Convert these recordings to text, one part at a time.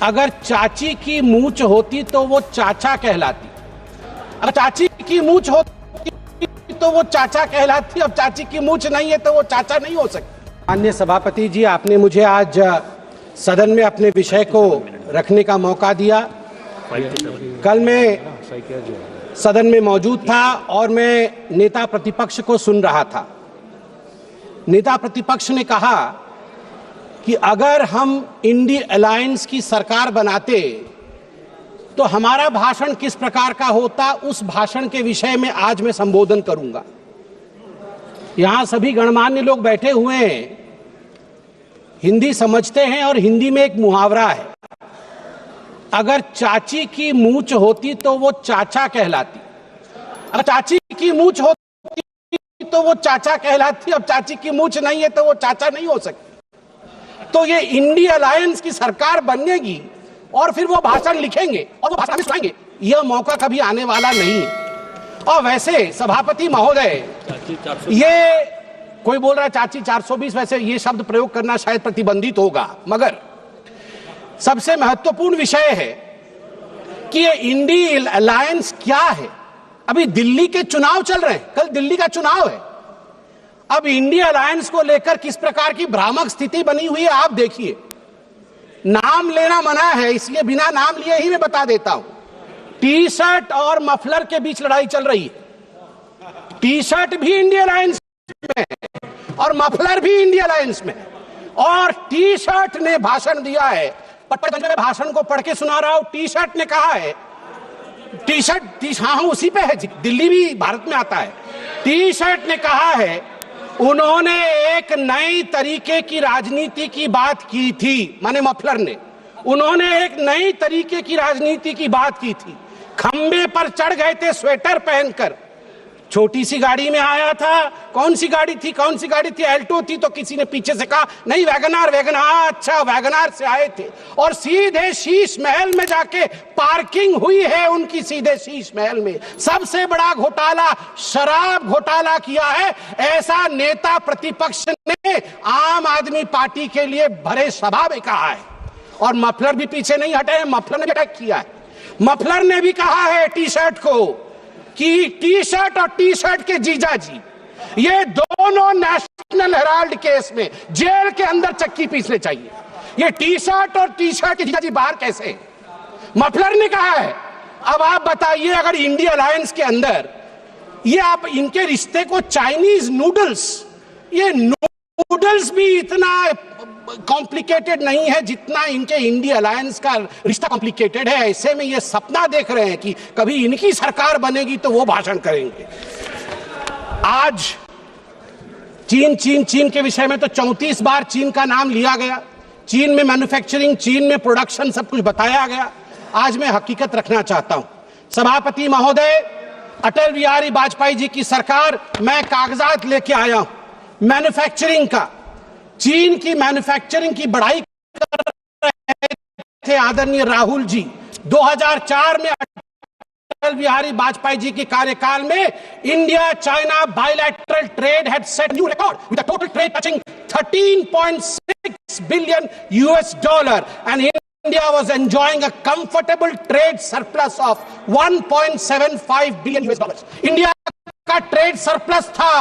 अगर चाची की मूंछ होती तो वो चाचा कहलाती, अगर चाची की मूंछ होती तो वो चाचा कहलाती। अब चाची की मूंछ नहीं है तो वो चाचा नहीं हो सकती। माननीय सभापति जी, आपने मुझे आज सदन में अपने विषय को रखने का मौका दिया। कल मैं सदन में मौजूद था और मैं नेता प्रतिपक्ष को सुन रहा था। नेता प्रतिपक्ष ने कहा कि अगर हम इंडी अलायंस की सरकार बनाते तो हमारा भाषण किस प्रकार का होता, उस भाषण के विषय में आज मैं संबोधन करूंगा। यहां सभी गणमान्य लोग बैठे हुए हैं, हिंदी समझते हैं और हिंदी में एक मुहावरा है, अगर चाची की मूंछ होती तो वो चाचा कहलाती। अगर चाची की मूंछ होती तो वो चाचा कहलाती। अब चाची की मूंछ नहीं है तो वो चाचा नहीं हो सकती। तो ये इंडी अलायंस की सरकार बनेगी और फिर वो भाषण लिखेंगे और वो भाषण में सुनाएंगे, यह मौका कभी आने वाला नहीं है। और वैसे सभापति महोदय, ये कोई बोल रहा है चाची 420, वैसे ये शब्द प्रयोग करना शायद प्रतिबंधित होगा, मगर सबसे महत्वपूर्ण विषय है कि ये इंडी अलायंस क्या है। अभी दिल्ली के चुनाव चल रहे हैं, कल दिल्ली का चुनाव है। अब इंडिया अलायंस को लेकर किस प्रकार की भ्रामक स्थिति बनी हुई है आप देखिए। नाम लेना मना है, इसलिए बिना नाम लिए ही मैं बता देता हूं। टी शर्ट और मफलर के बीच लड़ाई चल रही है। टी शर्ट भी इंडिया अलायंस में और मफलर भी इंडिया अलायंस में। और टी शर्ट ने भाषण दिया है, मैं भाषण को पढ़ के सुना रहा हूं। टी शर्ट ने कहा है, टी शर्ट हाँ उसी पे है, दिल्ली भी भारत में आता है। टी शर्ट ने कहा है, उन्होंने एक नई तरीके की राजनीति की बात की थी, माने मफलर ने, उन्होंने एक नई तरीके की राजनीति की बात की थी। खंबे पर चढ़ गए थे स्वेटर पहनकर, छोटी सी गाड़ी में आया था। कौन सी गाड़ी थी? एल्टो थी। तो किसी ने पीछे से कहा नहीं वैगनार। अच्छा वैगनार से आए थे और सीधे शीश महल में जाके पार्किंग हुई है उनकी, सीधे शीश महल में। सबसे बड़ा घोटाला शराब घोटाला किया है, ऐसा नेता प्रतिपक्ष ने आम आदमी पार्टी के लिए भरे सभा में कहा है। और मफलर भी पीछे नहीं हटे हैं, मफलर ने भी अटैक किया है। मफलर ने भी कहा है टी शर्ट को कि टी शर्ट और टी शर्ट के जीजा जी, ये दोनों नेशनल हेराल्ड केस में जेल के अंदर चक्की पीसने चाहिए। ये टी शर्ट और टी शर्ट के जीजा जी बाहर कैसे? मफलर ने कहा है। अब आप बताइए, अगर इंडिया अलायंस के अंदर ये आप इनके रिश्ते को चाइनीज नूडल्स, ये नूडल्स भी इतना कॉम्प्लिकेटेड नहीं है जितना इनके इंडिया अलायंस का रिश्ता कॉम्प्लिकेटेड है। ऐसे में ये सपना देख रहे हैं कि कभी इनकी सरकार बनेगी तो वो भाषण करेंगे। आज चीन के विषय में तो 34 बार चीन का नाम लिया गया। चीन में मैन्युफैक्चरिंग, चीन में प्रोडक्शन, सब कुछ बताया गया। आज मैं हकीकत रखना चाहता हूं। सभापति महोदय, अटल बिहारी वाजपेयी जी की सरकार, मैं कागजात लेके आया हूं मैन्युफैक्चरिंग का। चीन की मैन्युफैक्चरिंग की बढ़ाई कर रहे थे आदरणीय राहुल जी। 2004 में अटल बिहारी वाजपेयी जी के कार्यकाल में India China bilateral trade had set new record with a total trade touching $13.6 billion and India was enjoying a comfortable trade surplus of $1.75 billion। India का ट्रेड सरप्लस था।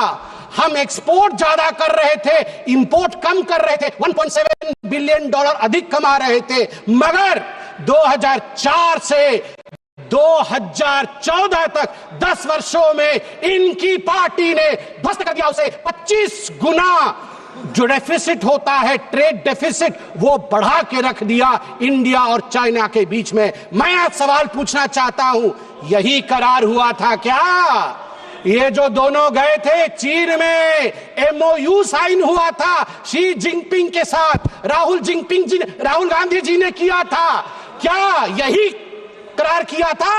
हम एक्सपोर्ट ज्यादा कर रहे थे, इंपोर्ट कम कर रहे थे, $1.7 बिलियन अधिक कमा रहे थे। मगर 2004 से 2014 तक 10 वर्षों में इनकी पार्टी ने ध्वस्त कर दिया उसे। 25 गुना जो डेफिसिट होता है, ट्रेड डेफिसिट, वो बढ़ा के रख दिया इंडिया और चाइना के बीच में। मैं आज सवाल पूछना चाहता हूं, यही करार हुआ था क्या? ये जो दोनों गए थे चीन में, MOU साइन हुआ था शी जिनपिंग के साथ, राहुल गांधी जी ने किया था क्या? यही करार किया था?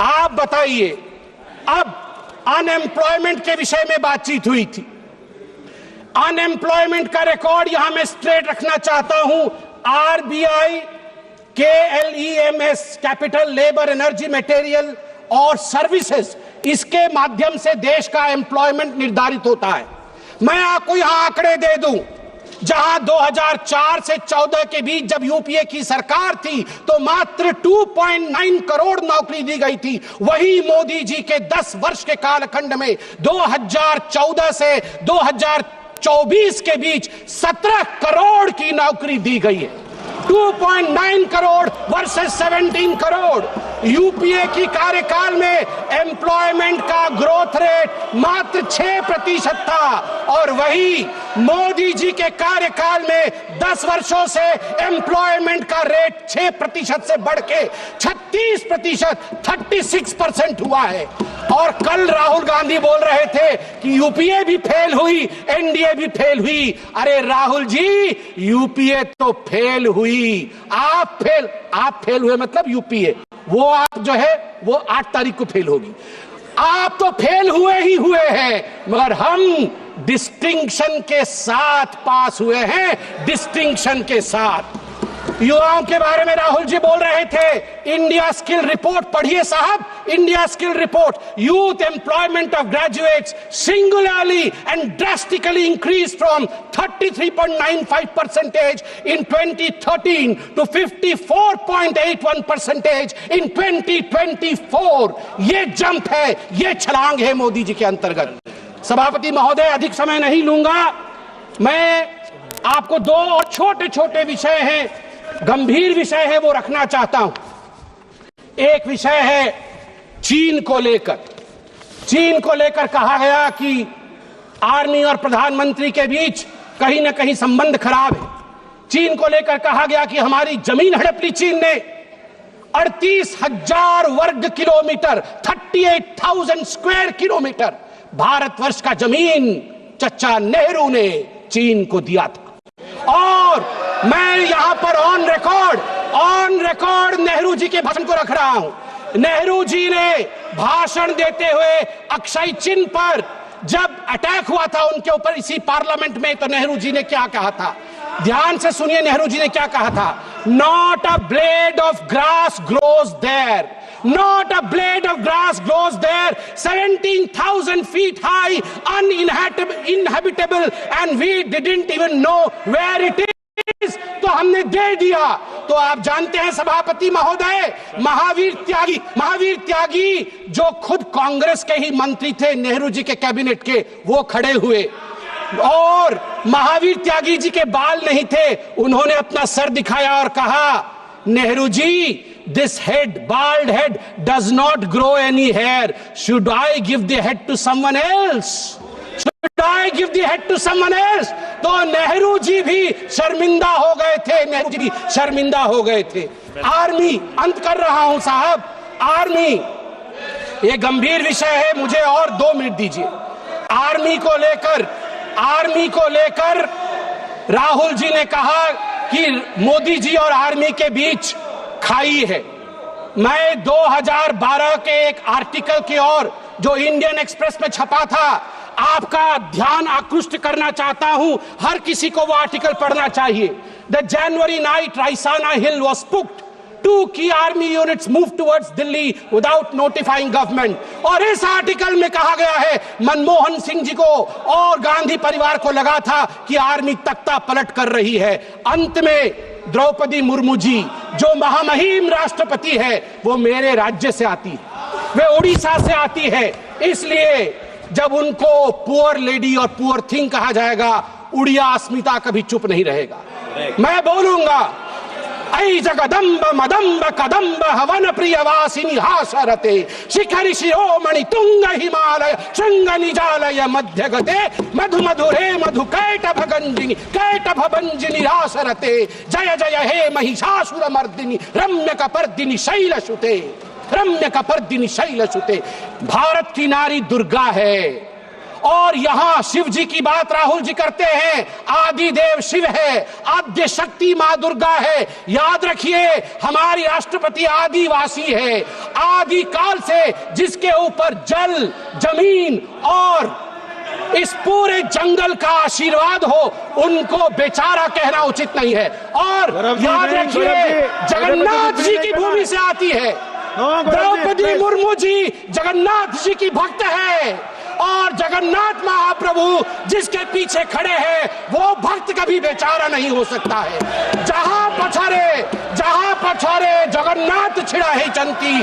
आप बताइए। अब अनएम्प्लॉयमेंट के विषय में बातचीत हुई थी। अनएम्प्लॉयमेंट का रिकॉर्ड यहां मैं स्ट्रेट रखना चाहता हूं। RBI, KLEMS, capital labour energy material और सर्विसेज, इसके माध्यम से देश का एम्प्लॉयमेंट निर्धारित होता है। मैं आपको यहां आंकड़े दे दूं। जहां 2004 से 14 के बीच जब यूपीए की सरकार थी तो मात्र 2.9 करोड़ नौकरी दी गई थी, वही मोदी जी के 10 वर्ष के कालखंड में 2014 से 2024 के बीच 17 करोड़ की नौकरी दी गई है। 2.9 करोड़ वर्सेस 17 करोड़। यूपीए की कार्यकाल में एम्प्लॉयमेंट का ग्रोथ रेट मात्र 6% था और वही मोदी जी के कार्यकाल में 10 वर्षों से एम्प्लॉयमेंट का रेट 6% से बढ़ के 36%, 36% हुआ है। और कल राहुल गांधी बोल रहे थे कि यूपीए भी फेल हुई, एनडीए भी फेल हुई। अरे राहुल जी, यूपीए तो फेल हुई, आप फेल हुए मतलब यूपीए, वो आप जो है वो 8 तारीख को फेल होगी। आप तो फेल हुए ही हुए हैं, मगर हम डिस्टिंक्शन के साथ पास हुए हैं, डिस्टिंक्शन के साथ। युवाओं के बारे में राहुल जी बोल रहे थे। इंडिया स्किल रिपोर्ट पढ़िए साहब, India skill report. Youth employment of graduates singularly and drastically increase from 33.95% in 2013 to 54.81% in 2024। ये जंप है, ये छलांग है मोदी जी के अंतर्गत। सभापति महोदय, अधिक समय नहीं लूंगा, मैं आपको 2 और छोटे छोटे विषय हैं, गंभीर विषय है, वो रखना चाहता हूं। एक विषय है चीन को लेकर। चीन को लेकर कहा गया कि आर्मी और प्रधानमंत्री के बीच कहीं ना कहीं संबंध खराब है। चीन को लेकर कहा गया कि हमारी जमीन हड़प ली चीन ने। 38,000 वर्ग किलोमीटर, 38,000 स्क्वायर किलोमीटर भारतवर्ष का जमीन चचा नेहरू ने चीन को दिया था। और मैं यहां पर ऑन रिकॉर्ड नेहरू जी के भाषण को रख रहा हूं। नेहरू जी ने भाषण देते हुए अक्षय चिन्ह पर जब अटैक हुआ था उनके ऊपर इसी पार्लियामेंट में, तो नेहरू जी ने क्या कहा था, ध्यान से सुनिए नेहरू जी ने क्या कहा था। Not a blade of grass grows there, not a blade of grass grows there, 17,000 feet high, uninhabitable, and we didn't even know where it is। तो हमने दे दिया। तो आप जानते हैं सभापति महोदय, महावीर त्यागी जो खुद कांग्रेस के ही मंत्री थे, नेहरू जी के कैबिनेट के, वो खड़े हुए और महावीर त्यागी जी के बाल नहीं थे, उन्होंने अपना सर दिखाया और कहा, Nehru ji, this head, bald head does not grow any hair. Should I give the head to someone else? Should I give the head to someone else? तो नेहरू जी भी शर्मिंदा हो गए थे, आर्मी, अंत कर रहा हूं साहब, आर्मी ये गंभीर विषय है, मुझे और 2 मिनट दीजिए। आर्मी को लेकर राहुल जी ने कहा कि मोदी जी और आर्मी के बीच खाई है। मैं 2012 के एक आर्टिकल की ओर जो इंडियन एक्सप्रेस में छपा था, आपका ध्यान आकृष्ट करना चाहता हूं। हर किसी को वो आर्टिकल पढ़ना चाहिए। The January night Raisina Hill was spooked, 2 key army units moved towards Delhi without notifying government। और इस आर्टिकल में कहा गया है, मनमोहन सिंह जी को और गांधी परिवार को लगा था कि आर्मी तख्ता पलट कर रही है। अंत में द्रौपदी मुर्मू जी जो महामहिम राष्ट्रपति है, वो मेरे राज्य से आती है, वे उड़ीसा से आती है। इसलिए जब उनको पुअर लेडी और पुअर थिंग कहा जाएगा, उड़िया अस्मिता कभी चुप नहीं रहेगा। मैं बोलूंगा, ऐ जगदम्ब मदम्ब कदम्ब हवन प्रियवासिनी हासरते, शिखरि शिरोमणि तुंग हिमालय शृंग निजालय मध्य गते, मधु मधुरे मधु कैटभ भंजिनी रासरते, जय जय हे महिषासुर मर्दिनी रम्य कपर्दिनी शैलसुते। भारत की नारी दुर्गा है। और यहां शिव जी की बात राहुल जी करते हैं, आदि देव शिव है, आद्य शक्ति मां दुर्गा है। याद रखिए, हमारी राष्ट्रपति आदिवासी है, आदि काल से जिसके ऊपर जल, जमीन और इस पूरे जंगल का आशीर्वाद हो, उनको बेचारा कहना उचित नहीं है। और याद रखिए, जगन्नाथ जी की भूमि से आती है। द्रौपदी मुर्मू जी जगन्नाथ जी की भक्त है। और जगन्नाथ महाप्रभु जिसके पीछे खड़े हैं वो भक्त कभी बेचारा नहीं हो सकता है। जहां पछारे जगन्नाथ छिड़ा है चंती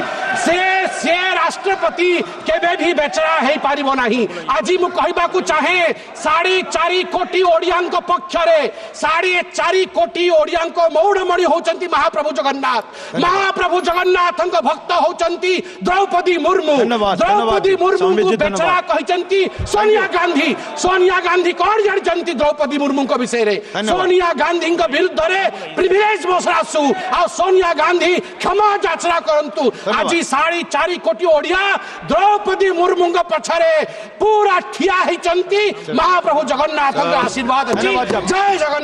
से राष्ट्रपति केबे भी बेचारा है पारिबो नहीं। आज मु कहबाकू चाहे 4.5 कोटी ओडियां पक्षरे 4.5 कोटी ओडियां मौड़मणि होचंती महाप्रभु जगन्नाथ भक्त होचंती द्रौपदी मुर्मू को बेचारा कहचंती सोनिया गांधी कौन जानचंती द्रौपदी मुर्मू को विषय रे सोनिया गांधी विरुद्ध रे प्रिविलेज बसरासु आ सोनिया गांधी क्षमा याचना करंतु। आज 4.5 कोटी ओडिया द्रौपदी मुर्मू पछरे पूरा ठिया ही चंती महाप्रभु जगन्नाथ आशीर्वाद। जय जगन्नाथ।